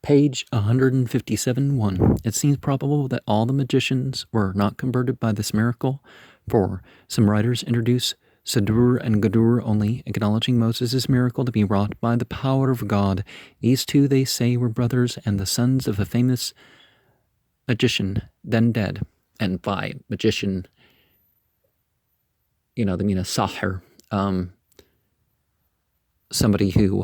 Page 157-1. It seems probable that all the magicians were not converted by this miracle, for some writers introduce Sadur and Gadur only, acknowledging Moses' miracle to be wrought by the power of God. These two, they say, were brothers and the sons of a famous magician, then dead. And by magician, they mean a sahir, somebody who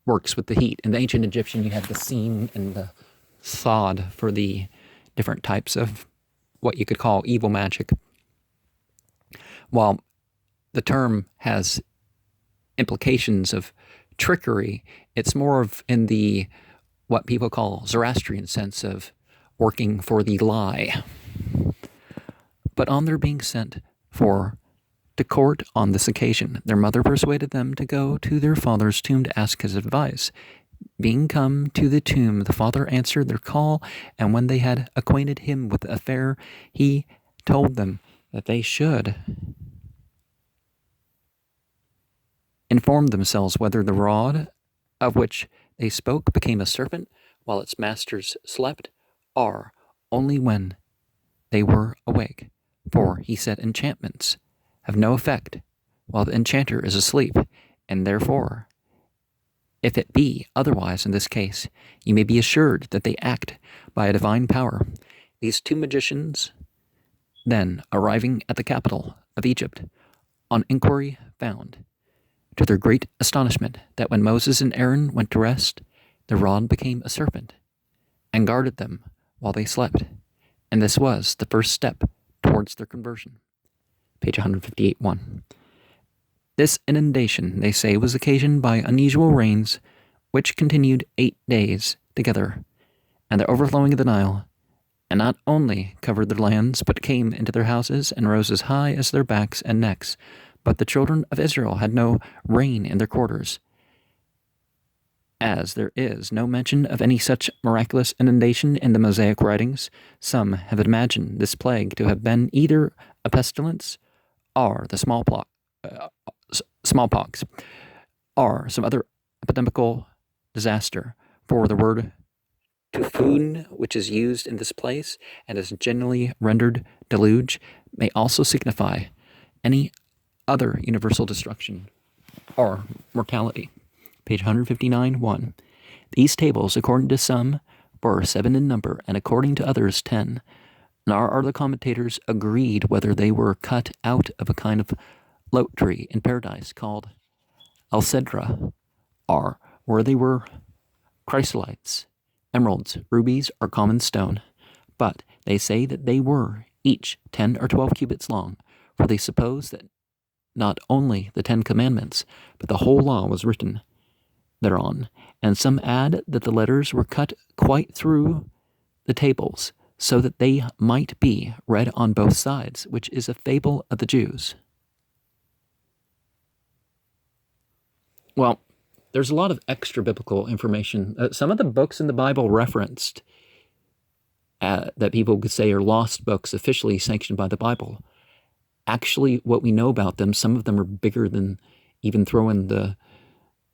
works with the heat. In the ancient Egyptian, you had the seam and the sod for the different types of what you could call evil magic. While the term has implications of trickery, it's more of in the what people call Zoroastrian sense of working for the lie. But on their being sent to court on this occasion, their mother persuaded them to go to their father's tomb to ask his advice. Being come to the tomb, the father answered their call, and when they had acquainted him with the affair, he told them that they should inform themselves whether the rod of which they spoke became a serpent while its masters slept, or only when they were awake. For, he said, enchantments have no effect while the enchanter is asleep, and therefore, if it be otherwise in this case, you may be assured that they act by a divine power. These two magicians, then, arriving at the capital of Egypt, on inquiry found, to their great astonishment, that when Moses and Aaron went to rest, the rod became a serpent, and guarded them while they slept. And this was the first step towards their conversion. Page 158-1. This inundation, they say, was occasioned by unusual rains, which continued 8 days together, and the overflowing of the Nile, and not only covered their lands, but came into their houses, and rose as high as their backs and necks. But the children of Israel had no rain in their quarters, as there is no mention of any such miraculous inundation in the Mosaic writings. Some have imagined this plague to have been either a pestilence, or the smallpox, or some other epidemical disaster. For the word tufun, which is used in this place and is generally rendered deluge, may also signify any other universal destruction or mortality. Page 159-1. These tables, according to some, were 7 in number, and according to others 10. Nor are the commentators agreed whether they were cut out of a kind of lote tree in paradise called alcedra, or where they were chrysolites, emeralds, rubies, or common stone. But they say that they were each 10 or 12 cubits long, for they suppose that not only the 10 commandments, but the whole law was written thereon. And some add that the letters were cut quite through the tables, so that they might be read on both sides, which is a fable of the Jews. Well, there's a lot of extra biblical information. Some of the books in the Bible referenced that people could say are lost books officially sanctioned by the Bible. Actually, what we know about them, some of them are bigger than even throw in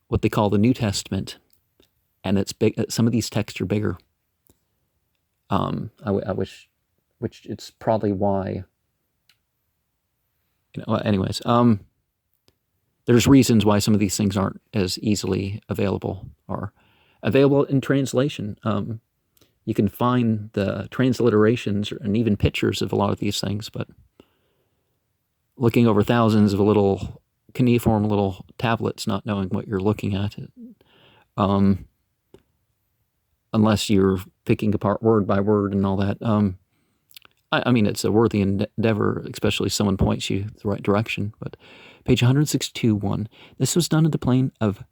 what they call the New Testament, and it's big. Some of these texts are bigger. I wish, which it's probably why. Anyways, there's reasons why some of these things aren't as easily available or available in translation. You can find the transliterations and even pictures of a lot of these things, but looking over thousands of little cuneiform little tablets, not knowing what you're looking at, unless you're picking apart word by word and all that. I mean, it's a worthy endeavor, especially if someone points you the right direction. But page 162-1. This was done in the plain of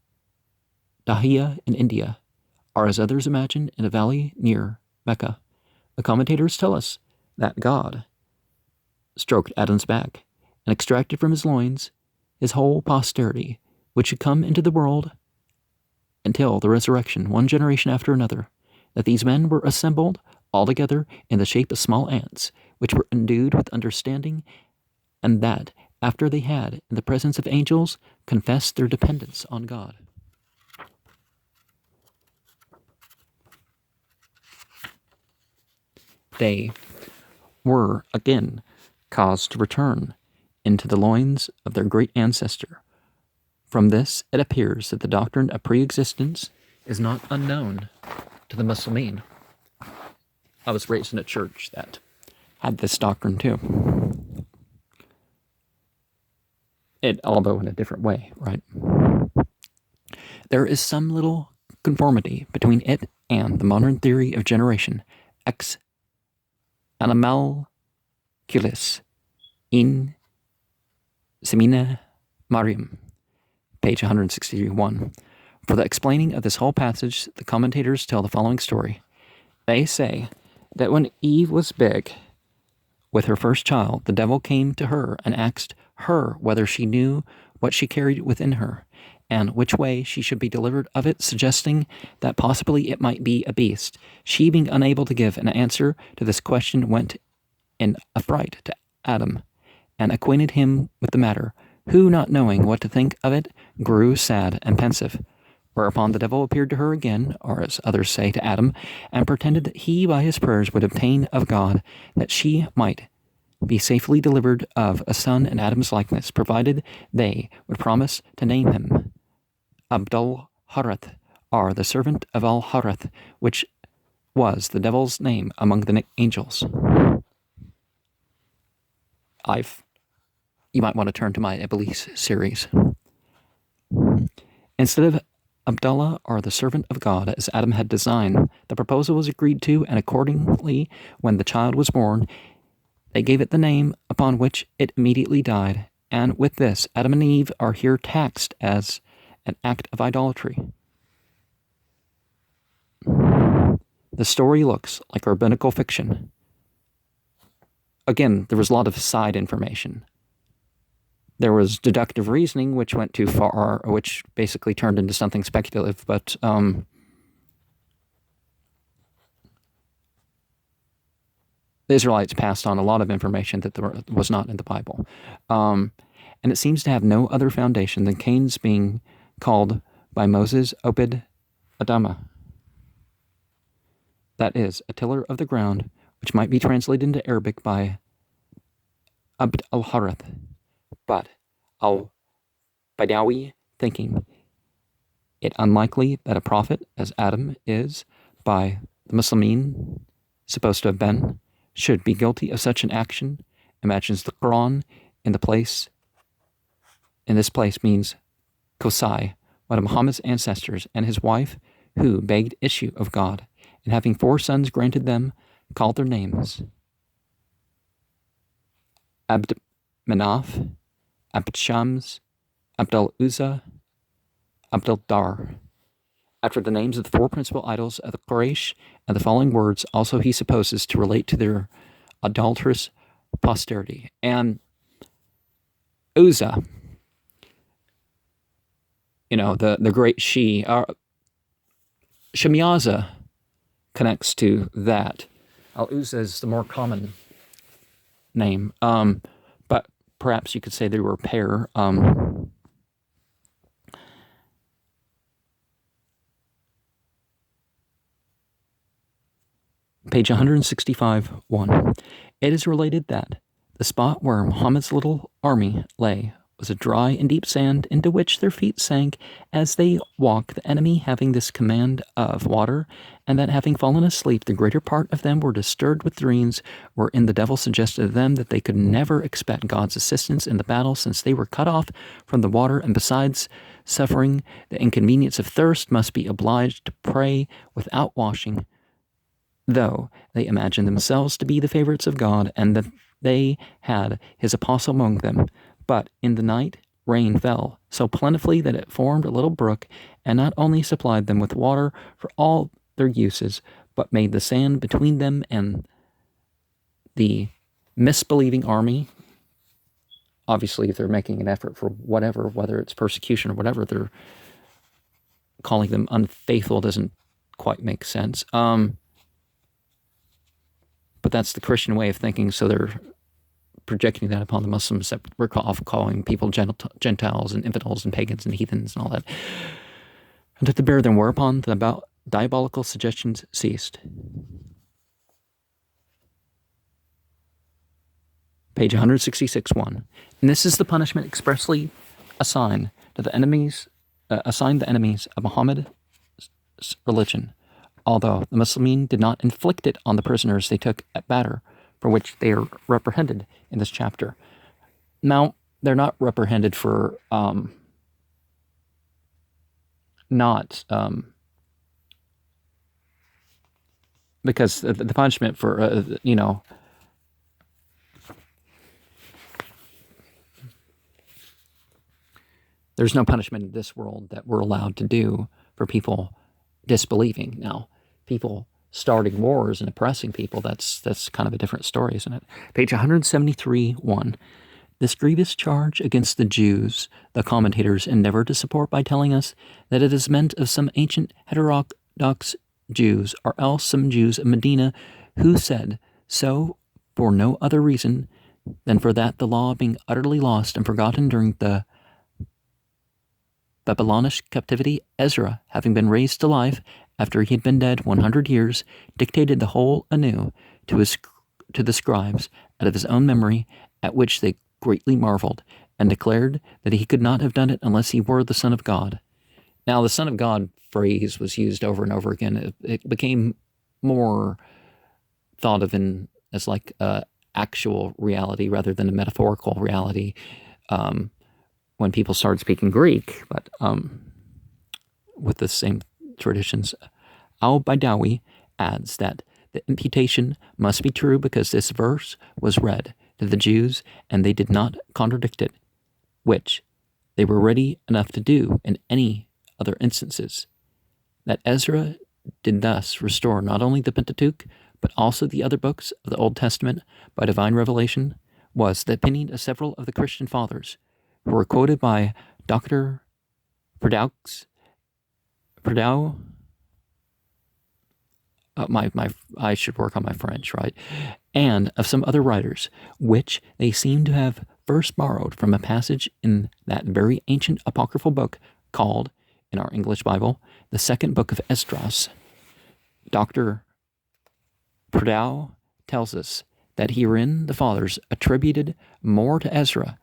Dahia in India, or as others imagine, in a valley near Mecca. The commentators tell us that God stroked Adam's back and extracted from his loins his whole posterity, which should come into the world until the resurrection, one generation after another, that these men were assembled all together in the shape of small ants, which were endued with understanding, and that, after they had, in the presence of angels, confessed their dependence on God. they were again caused to return into the loins of their great ancestor. From this, it appears that the doctrine of pre-existence is not unknown to the Muslimin. I was raised in a church that had this doctrine too. Although in a different way, right? There is some little conformity between it and the modern theory of generation, ex animalculis in semina Mariam, page 161. For the explaining of this whole passage, the commentators tell the following story. They say that when Eve was big with her first child, the devil came to her and asked her whether she knew what she carried within her, and which way she should be delivered of it, suggesting that possibly it might be a beast. She, being unable to give an answer to this question, went in affright to Adam, and acquainted him with the matter, who, not knowing what to think of it, grew sad and pensive. Whereupon the devil appeared to her again, or as others say, to Adam, and pretended that he by his prayers would obtain of God that she might be safely delivered of a son in Adam's likeness, provided they would promise to name him Abdul-Harath, or the servant of Al-Harath, which was the devil's name among the angels. You might want to turn to my Iblis series. Instead of Abdullah, or the servant of God, as Adam had designed, the proposal was agreed to, and accordingly, when the child was born, they gave it the name upon which it immediately died, and with this, Adam and Eve are here taxed as an act of idolatry. The story looks like rabbinical fiction. Again, there was a lot of side information. There was deductive reasoning, which went too far, which basically turned into something speculative, but the Israelites passed on a lot of information that there was not in the Bible. And it seems to have no other foundation than Cain's being called by Moses Obed Adama. That is, a tiller of the ground, which might be translated into Arabic by Abd al-Harath. But al-Badawi, thinking it unlikely that a prophet, as Adam is by the Muslimin supposed to have been, should be guilty of such an action, imagines the Quran in this place means Qusay, one of Muhammad's ancestors, and his wife, who begged issue of God, and having 4 sons granted them, called their names Abd Manaf, Abd Shams, Abdul Uzza, Abdul Dar, after the names of the 4 principal idols of the Quraysh, and the following words also he supposes to relate to their adulterous posterity. And Uzza, the great Shemiyaza connects to that. Al-Uzza is the more common name, but perhaps you could say they were a pair. Page 165-1. It is related that the spot where Muhammad's little army lay was a dry and deep sand into which their feet sank as they walked, the enemy having this command of water, and that having fallen asleep, the greater part of them were disturbed with dreams, wherein the devil suggested to them that they could never expect God's assistance in the battle, since they were cut off from the water, and besides suffering the inconvenience of thirst, must be obliged to pray without washing, though they imagined themselves to be the favorites of God, and that they had his apostle among them. But in the night rain fell so plentifully that it formed a little brook, and not only supplied them with water for all their uses, but made the sand between them and the misbelieving army. Obviously, if they're making an effort for whatever, whether it's persecution or whatever, they're calling them unfaithful doesn't quite make sense. But that's the Christian way of thinking, so they're projecting that upon the Muslims, that we're calling people Gentiles and infidels and pagans and heathens and all that. And that to bear them, whereupon the diabolical suggestions ceased. page 166.1. And this is the punishment expressly assigned to the enemies of Muhammad's religion, although the Muslimin did not inflict it on the prisoners they took at Badr, for which they are reprehended in this chapter. Now, they're not reprehended for because the punishment for, there's no punishment in this world that we're allowed to do for people disbelieving. Now, people starting wars and oppressing people, that's kind of a different story, isn't it? Page 173.1. This grievous charge against the Jews, the commentators endeavor to support by telling us that it is meant of some ancient heterodox Jews, or else some Jews of Medina, who said so for no other reason than for that the law being utterly lost and forgotten during the Babylonish captivity, Ezra, having been raised to life after he had been dead 100 years, dictated the whole anew to the scribes out of his own memory, at which they greatly marveled, and declared that he could not have done it unless he were the Son of God. Now, the Son of God phrase was used over and over again. It became more thought of as like actual reality rather than a metaphorical reality when people started speaking Greek, but with the same traditions. Al-Baidawi adds that the imputation must be true because this verse was read to the Jews and they did not contradict it, which they were ready enough to do in any other instances. That Ezra did thus restore not only the Pentateuch, but also the other books of the Old Testament by divine revelation, was the opinion of several of the Christian fathers, who were quoted by Dr. Perdau. I should work on my French, right? And of some other writers, which they seem to have first borrowed from a passage in that very ancient apocryphal book called, in our English Bible, the second book of Esdras. Dr. Perdau tells us that herein the fathers attributed more to Ezra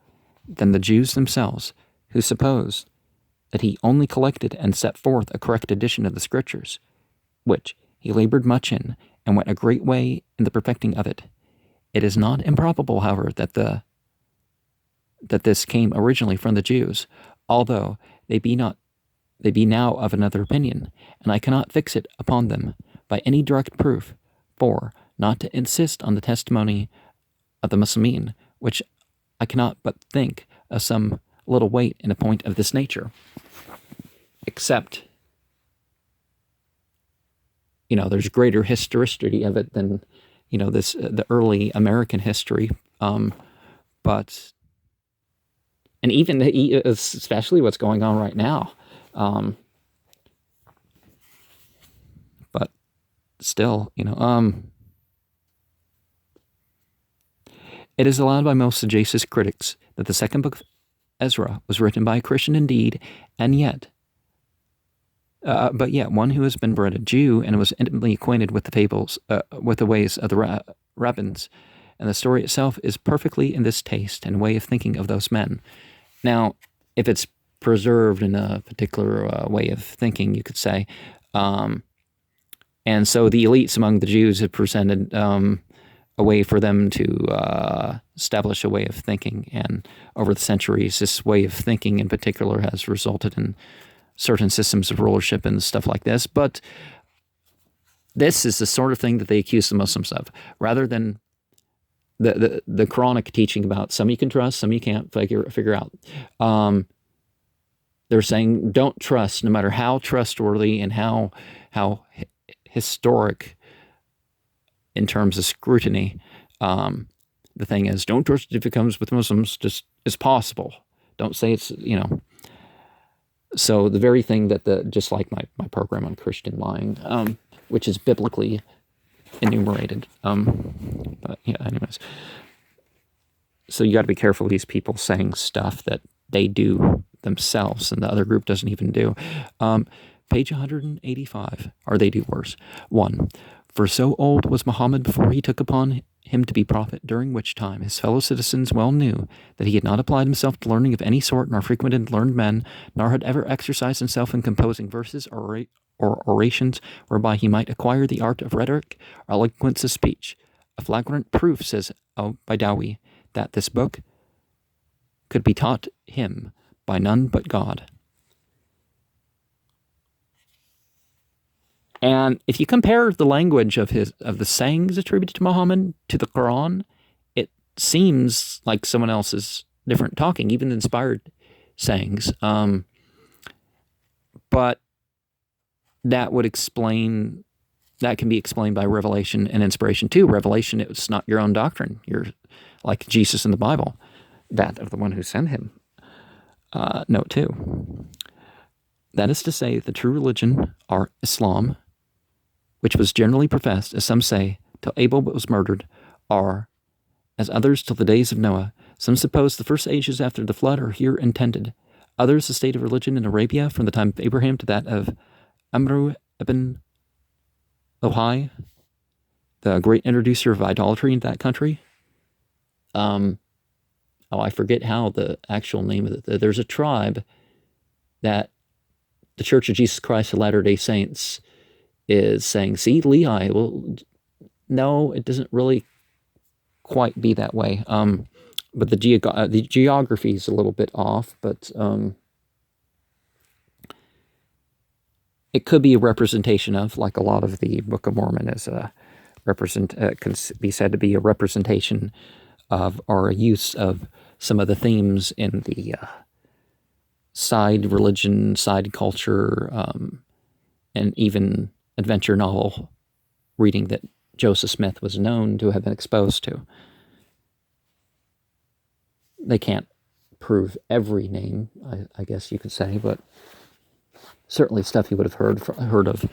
than the Jews themselves, who supposed that he only collected and set forth a correct edition of the Scriptures, which he labored much in, and went a great way in the perfecting of it. It is not improbable, however, that this came originally from the Jews, although they be now of another opinion, and I cannot fix it upon them by any direct proof, for, not to insist on the testimony of the Muslimin, which I cannot but think of some little weight in a point of this nature, except there's greater historicity of it than, the early American history. But, and even especially what's going on right now. But still, it is allowed by most sagacious critics that the second book of Ezra was written by a Christian indeed, and yet one who has been bred a Jew and was intimately acquainted with the fables, with the ways of the rabbins, and the story itself is perfectly in this taste and way of thinking of those men. Now, if it's preserved in a particular way of thinking, you could say, and so the elites among the Jews have presented a way for them to establish a way of thinking, and over the centuries, this way of thinking in particular has resulted in certain systems of rulership and stuff like this. But this is the sort of thing that they accuse the Muslims of, rather than the Quranic teaching about some you can trust, some you can't figure out. They're saying don't trust, no matter how trustworthy and how historic in terms of scrutiny. The thing is, don't trust if it comes with Muslims, just as possible. Don't say it's, So the very thing that just like my program on Christian lying, which is biblically enumerated. But yeah, anyways. So you got to be careful of these people saying stuff that they do themselves and the other group doesn't even do. Page 185, or they do worse. 1. For so old was Muhammad before he took upon him to be prophet, during which time his fellow citizens well knew that he had not applied himself to learning of any sort, nor frequented learned men, nor had ever exercised himself in composing verses or orations whereby he might acquire the art of rhetoric or eloquence of speech. A flagrant proof, says Baidawi, that this book could be taught him by none but God. And if you compare the language of the sayings attributed to Muhammad to the Quran, it seems like someone else's different talking, even the inspired sayings. But that can be explained by revelation and inspiration too. Revelation, it's not your own doctrine. You're like Jesus in the Bible, that of the one who sent him. Note 2. That is to say, the true religion are Islam, which was generally professed, as some say, till Abel was murdered, or, as others, till the days of Noah. Some suppose the first ages after the flood are here intended. Others, the state of religion in Arabia from the time of Abraham to that of Amru ibn Luhai, the great introducer of idolatry in that country. I forget how the actual name of it. There's a tribe that the Church of Jesus Christ of Latter-day Saints is saying, see, Lehi. Well, no, it doesn't really quite be that way. But the geography is a little bit off, but it could be a representation of, like a lot of the Book of Mormon is can be said to be a representation of, or a use of, some of the themes in the side religion, side culture, and even adventure novel reading that Joseph Smith was known to have been exposed to. They can't prove every name, I guess you could say, but certainly stuff he would have heard of,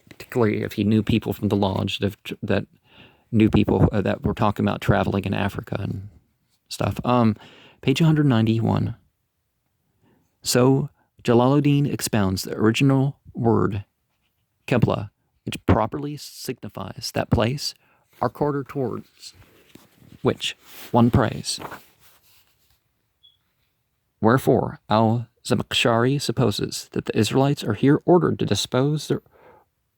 particularly if he knew people from the lodge that knew people that were talking about traveling in Africa and stuff. Page 191. So Jalaluddin expounds the original word Qibla, which properly signifies that place or quarter towards which one prays. Wherefore, al-Zamakhshari supposes that the Israelites are here ordered to dispose their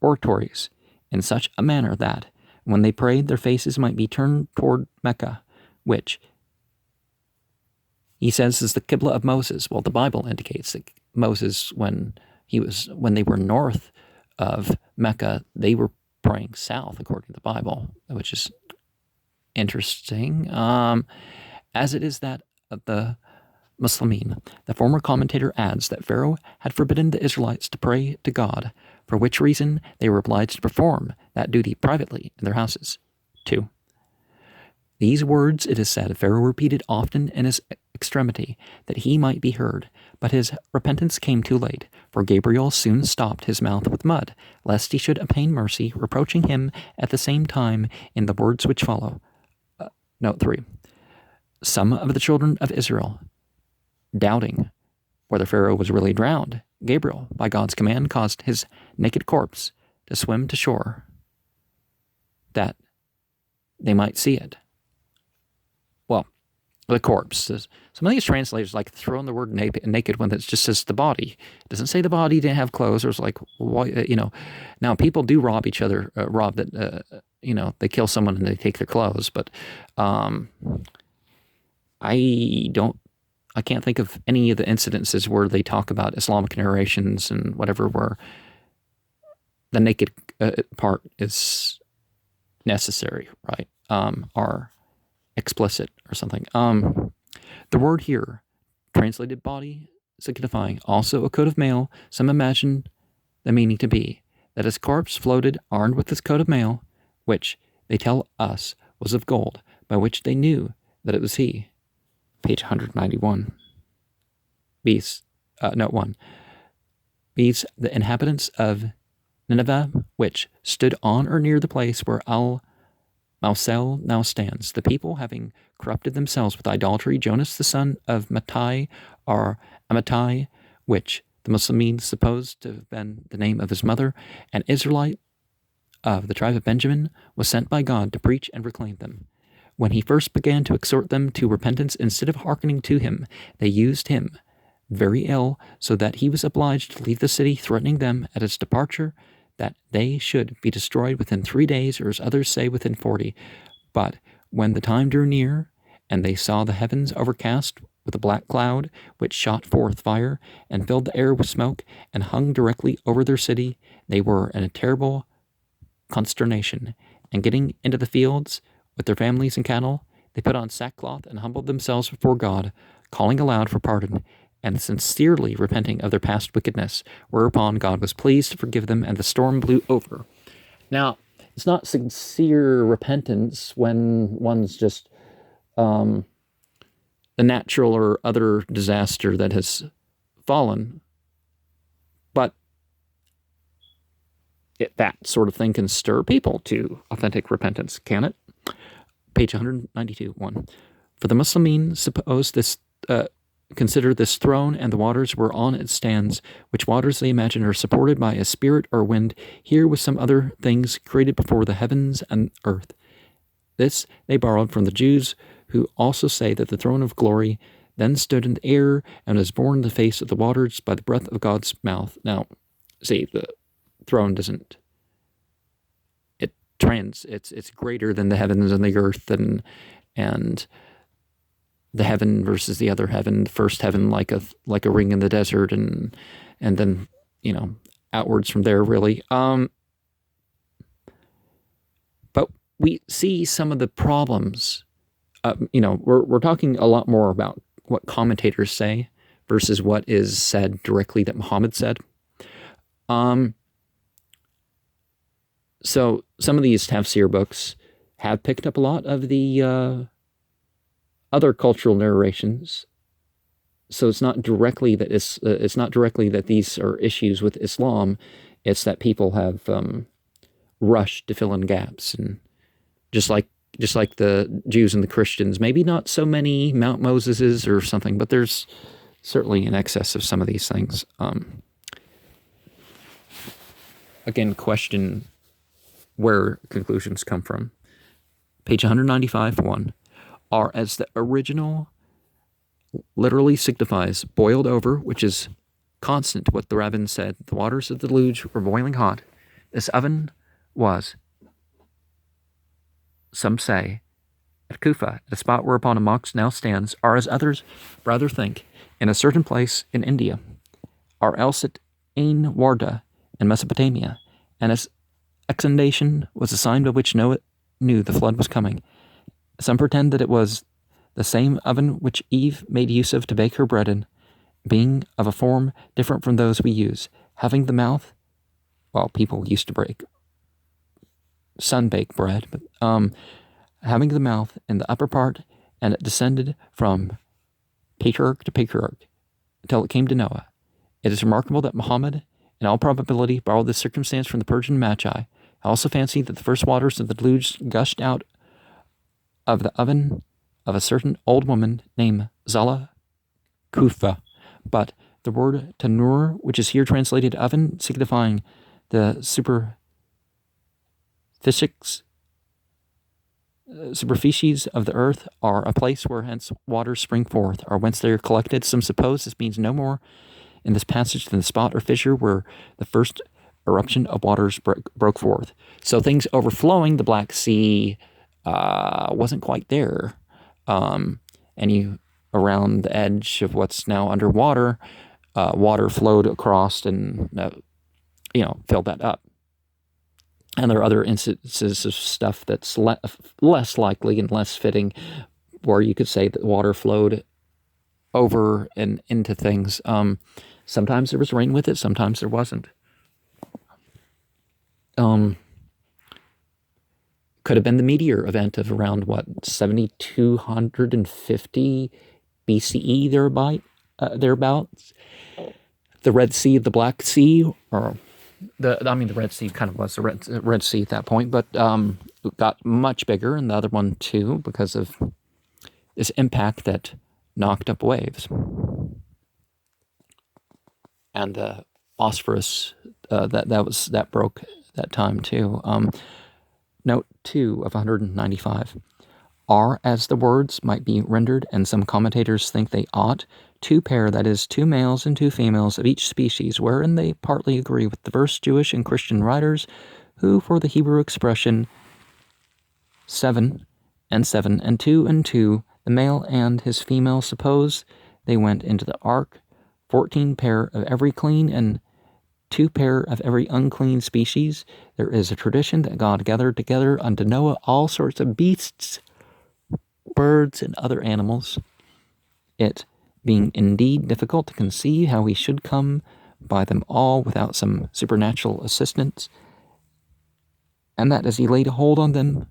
oratories in such a manner that, when they prayed, their faces might be turned toward Mecca, which he says is the Qibla of Moses. Well, the Bible indicates that Moses, when they were north of Mecca, they were praying south, according to the Bible, which is interesting. As it is that of the Muslimin. The former commentator adds that Pharaoh had forbidden the Israelites to pray to God, for which reason they were obliged to perform that duty privately in their houses. 2. These words, it is said, Pharaoh repeated often in his extremity, that he might be heard, but his repentance came too late, for Gabriel soon stopped his mouth with mud, lest he should obtain mercy, reproaching him at the same time in the words which follow. Note 3. Some of the children of Israel, doubting whether Pharaoh was really drowned, Gabriel, by God's command, caused his naked corpse to swim to shore, that they might see it. Well, the corpse. Some of these translators like throw in the word naked when it just says the body. It doesn't say the body didn't have clothes. Or it's like, now people do rob each other, they kill someone and they take their clothes. But I can't think of any of the incidences where they talk about Islamic narrations and whatever where the naked part is necessary, right? Or explicit or something. The word here, translated body, signifying also a coat of mail, some imagine the meaning to be that his corpse floated armed with his coat of mail, which they tell us was of gold, by which they knew that it was he. Page 191. Note 1. These, the inhabitants of Nineveh, which stood on or near the place where Al-Mausel now stands, the people having corrupted themselves with idolatry, Jonas the son of Mattai, or Amittai, which the Muslims supposed to have been the name of his mother, an Israelite of the tribe of Benjamin was sent by God to preach and proclaim them. When he first began to exhort them to repentance, instead of hearkening to him, they used him very ill, so that he was obliged to leave the city, threatening them at its departure that they should be destroyed within 3 days, or as others say, within 40. But when the time drew near, and they saw the heavens overcast with a black cloud, which shot forth fire, and filled the air with smoke, and hung directly over their city, they were in a terrible consternation. And getting into the fields with their families and cattle, they put on sackcloth and humbled themselves before God, calling aloud for pardon, and sincerely repenting of their past wickedness, whereupon God was pleased to forgive them, and the storm blew over. Now, it's not sincere repentance when one's just a natural or other disaster that has fallen, but that sort of thing can stir people to authentic repentance, can it? Page 192, 1. For the Muslimin consider this throne and the waters whereon it stands, which waters they imagine are supported by a spirit or wind, here with some other things created before the heavens and earth. This they borrowed from the Jews, who also say that the throne of glory then stood in the air and was borne in the face of the waters by the breath of God's mouth. Now, see, the throne doesn't, it's greater than the heavens and the earth, and the heaven versus the other heaven, the first heaven like a ring in the desert, and then, outwards from there, really. But we see some of the problems. We're talking a lot more about what commentators say versus what is said directly that Muhammad said. So some of these tafsir books have picked up a lot of the other cultural narrations. So it's not directly that these are issues with Islam. It's that people have rushed to fill in gaps, and just like the Jews and the Christians, maybe not so many Mount Moseses or something, but there's certainly in excess of some of these things. Again, question where conclusions come from. Page 195, 1. Are as the original literally signifies boiled over, which is constant, what the rabbin said. The waters of the deluge were boiling hot. This oven was, some say, at Kufa, at a spot whereupon a mosque now stands, or as others rather think, in a certain place in India, or else at Ain Warda in Mesopotamia, and as exundation was a sign by which Noah knew the flood was coming. Some pretend that it was the same oven which Eve made use of to bake her bread in, being of a form different from those we use, having the mouth, well, people used to sun-bake bread, but having the mouth in the upper part, and it descended from patriarch to patriarch until it came to Noah. It is remarkable that Muhammad, in all probability, borrowed this circumstance from the Persian Magi. I also fancy that the first waters of the deluge gushed out of the oven of a certain old woman named Zala Kufa. But the word tanur, which is here translated oven, signifying the superficies of the earth, are a place where hence waters spring forth, or whence they are collected. Some suppose this means no more in this passage than the spot or fissure where the first eruption of waters broke forth. So things overflowing the Black Sea wasn't quite there. And around the edge of what's now underwater, water flowed across and, filled that up. And there are other instances of stuff that's less likely and less fitting, where you could say that water flowed over and into things. Sometimes there was rain with it, sometimes there wasn't. Could have been the meteor event of around, 7,250 BCE, thereabouts. The Red Sea, the Black Sea, or the Red Sea kind of was the Red Sea at that point, but it got much bigger, and the other one too, because of this impact that knocked up waves. And the Bosphorus that that time too. Note 2 of 195. Are, as the words might be rendered, and some commentators think they ought, two pair, that is, two males and two females of each species, wherein they partly agree with diverse Jewish and Christian writers, who, for the Hebrew expression 7 and 7 and 2 and 2, the male and his female, suppose they went into the ark, 14 pair of every clean and 2 pair of every unclean species. There is a tradition that God gathered together unto Noah all sorts of beasts, birds, and other animals, it being indeed difficult to conceive how he should come by them all without some supernatural assistance, and that as he laid hold on them,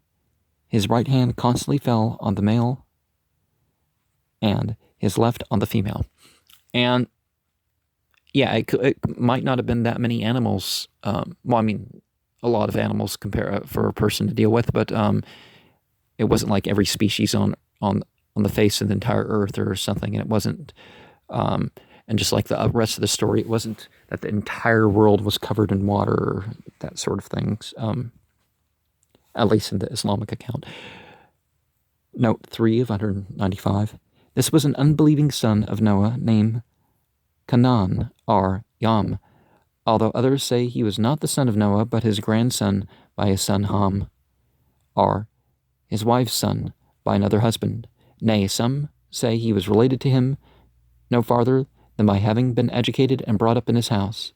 his right hand constantly fell on the male, and his left on the female. And yeah, it might not have been that many animals. Well, I mean, a lot of animals for a person to deal with, but it wasn't like every species on the face of the entire earth or something, and it wasn't. And just like the rest of the story, it wasn't that the entire world was covered in water or that sort of things. At least in the Islamic account. Note 3 of 195. This was an unbelieving son of Noah named Canaan, or Yam, although others say he was not the son of Noah, but his grandson by his son Ham, or his wife's son by another husband. Nay, some say he was related to him no farther than by having been educated and brought up in his house.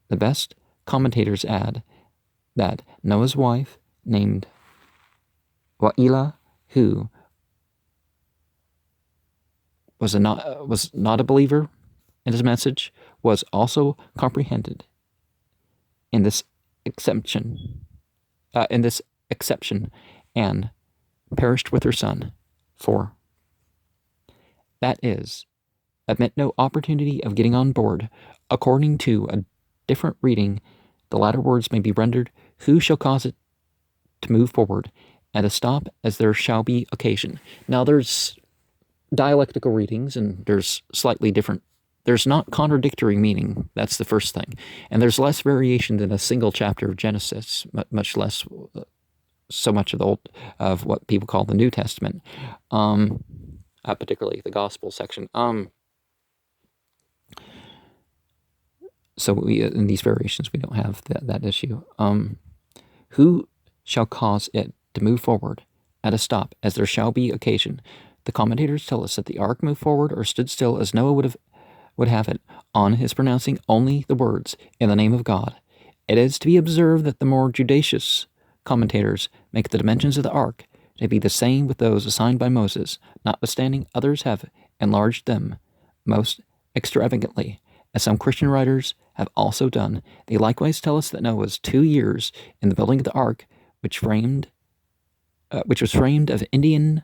The best commentators add that Noah's wife, named Wa'ila, who was not a believer in his message, was also comprehended in this exception, and perished with her son. 4. That is, admit no opportunity of getting on board. According to a different reading, the latter words may be rendered, who shall cause it to move forward, and to stop as there shall be occasion. Now there's dialectical readings, and there's slightly different. There's not contradictory meaning. That's the first thing. And there's less variation than a single chapter of Genesis, much less so much of what people call the New Testament, particularly the Gospel section. So in these variations, we don't have that issue. Who shall cause it to move forward at a stop as there shall be occasion? The commentators tell us that the ark moved forward or stood still as Noah would have it, on his pronouncing only the words, in the name of God. It is to be observed that the more judicious commentators make the dimensions of the ark to be the same with those assigned by Moses, notwithstanding others have enlarged them most extravagantly, as some Christian writers have also done. They likewise tell us that Noah was 2 years in the building of the ark, which was framed of Indian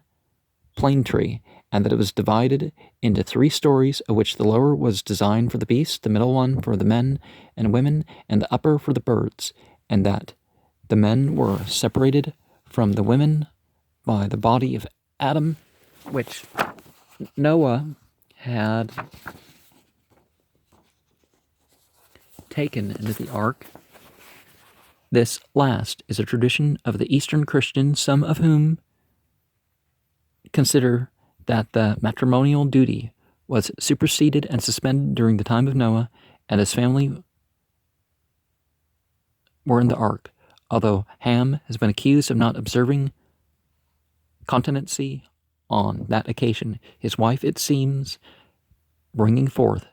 plane tree, and that it was divided into 3 stories, of which the lower was designed for the beasts, the middle one for the men and women, and the upper for the birds, and that the men were separated from the women by the body of Adam, which Noah had taken into the ark. This last is a tradition of the Eastern Christians, some of whom consider that the matrimonial duty was superseded and suspended during the time of Noah, and his family were in the ark, although Ham has been accused of not observing continency on that occasion, his wife, it seems, bringing forth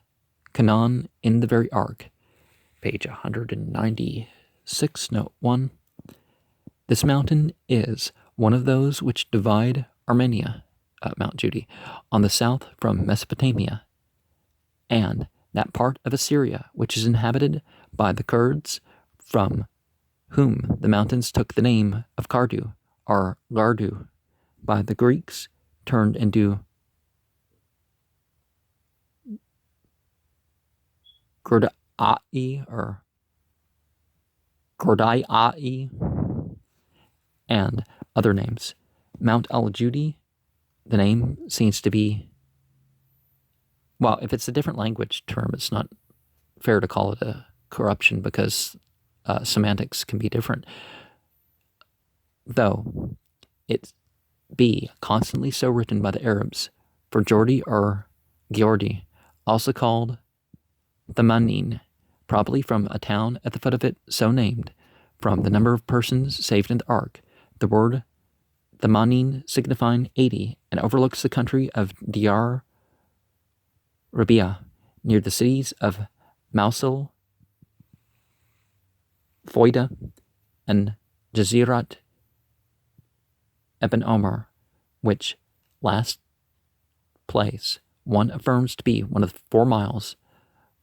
Canaan in the very ark. Page 196, note 1. This mountain is one of those which divide Armenia, Mount Judy, on the south from Mesopotamia, and that part of Assyria which is inhabited by the Kurds, from whom the mountains took the name of Kardu, or Gardu, by the Greeks turned into Gordai or Gordai and other names. Mount al-Judi, the name seems to be, well, if it's a different language term, it's not fair to call it a corruption, because semantics can be different, though it be constantly so written by the Arabs. For Jordi or Giordi, also called Thamanin, probably from a town at the foot of it so named, from the number of persons saved in the ark. The word Thamanin signifying 80, and overlooks the country of Diyar Rabia, near the cities of Mosul, Foida, and Jazirat Ibn Omar, which last place one affirms to be one of the 4 miles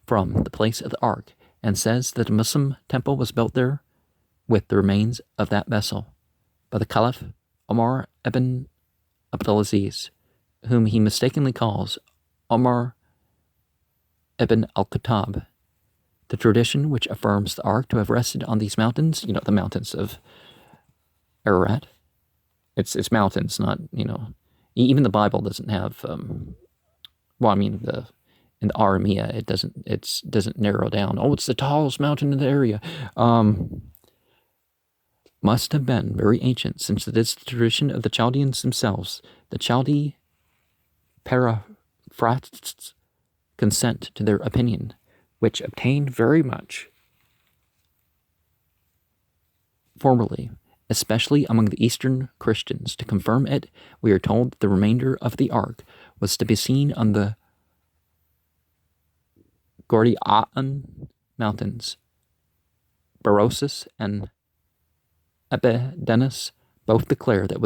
from the place of the ark, and says that a Muslim temple was built there with the remains of that vessel by the Caliph Omar ibn Abdulaziz, whom he mistakenly calls Omar ibn al-Khattab. The tradition which affirms the ark to have rested on these mountains, the mountains of Ararat, it's mountains, not, even the Bible doesn't have, in the Aramea, it doesn't narrow down. Oh, it's the tallest mountain in the area. Must have been very ancient, since it is the tradition of the Chaldeans themselves. The Chaldee paraphrasts consent to their opinion, which obtained very much formerly, especially among the Eastern Christians. To confirm it, we are told that the remainder of the ark was to be seen on the Gordian mountains. Berosus and Appendix both declare that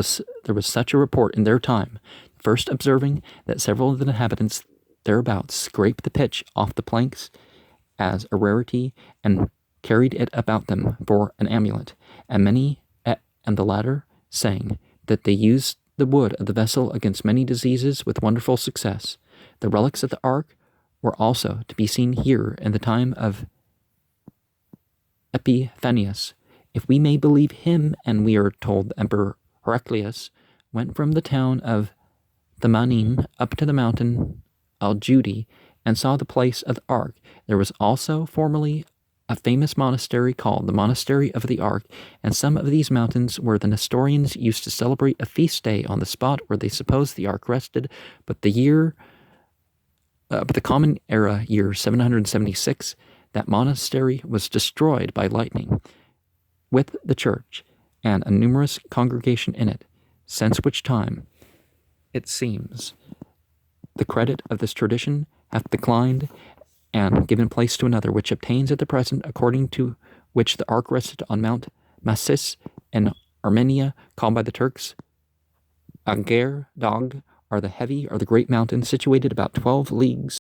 there was such a report in their time, first observing that several of the inhabitants thereabouts scraped the pitch off the planks as a rarity and carried it about them for an amulet, and the latter saying that they used the wood of the vessel against many diseases with wonderful success. The relics of the ark were also to be seen here in the time of Epiphanius, if we may believe him, and we are told the Emperor Heraclius went from the town of Thamanin up to the mountain Al-Judi and saw the place of the ark. There was also formerly a famous monastery called the Monastery of the Ark, and some of these mountains where the Nestorians used to celebrate a feast day on the spot where they supposed the ark rested, but the common era year 776, that monastery was destroyed by lightning, with the church and a numerous congregation in it, since which time, it seems, the credit of this tradition hath declined and given place to another, which obtains at the present, according to which the ark rested on Mount Masis in Armenia, called by the Turks Ager Dog, are the great mountains situated about 12 leagues